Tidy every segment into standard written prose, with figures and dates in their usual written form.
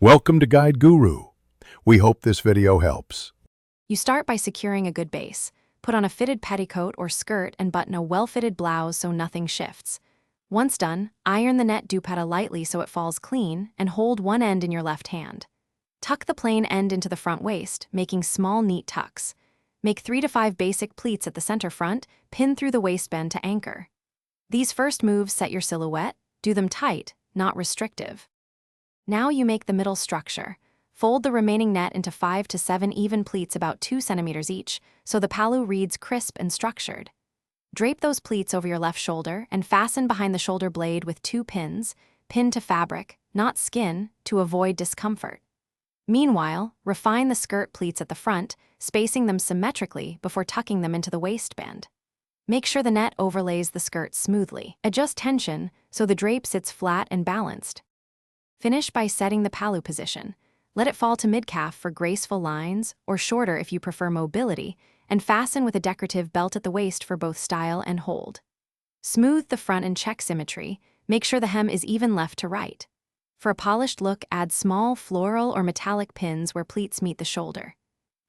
Welcome to Guide Guru. We hope this video helps. You start by securing a good base. Put on a fitted petticoat or skirt and button a well-fitted blouse so nothing shifts. Once done, iron the net dupatta lightly so it falls clean and hold one end in your left hand. Tuck the plain end into the front waist, making small, neat tucks. Make 3 to 5 basic pleats at the center front, pin through the waistband to anchor. These first moves set your silhouette. Do them tight, not restrictive. Now you make the middle structure. Fold the remaining net into 5 to 7 even pleats about 2 centimeters each, so the palu reads crisp and structured. Drape those pleats over your left shoulder and fasten behind the shoulder blade with 2 pins, pinned to fabric, not skin, to avoid discomfort. Meanwhile, refine the skirt pleats at the front, spacing them symmetrically before tucking them into the waistband. Make sure the net overlays the skirt smoothly. Adjust tension so the drape sits flat and balanced. Finish by setting the palu position. Let it fall to mid-calf for graceful lines, or shorter if you prefer mobility, and fasten with a decorative belt at the waist for both style and hold. Smooth the front and check symmetry. Make sure the hem is even left to right. For a polished look, add small floral or metallic pins where pleats meet the shoulder.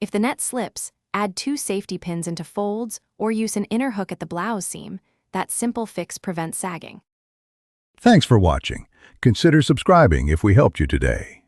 If the net slips, add 2 safety pins into folds or use an inner hook at the blouse seam. That simple fix prevents sagging. Thanks for watching. Consider subscribing if we helped you today.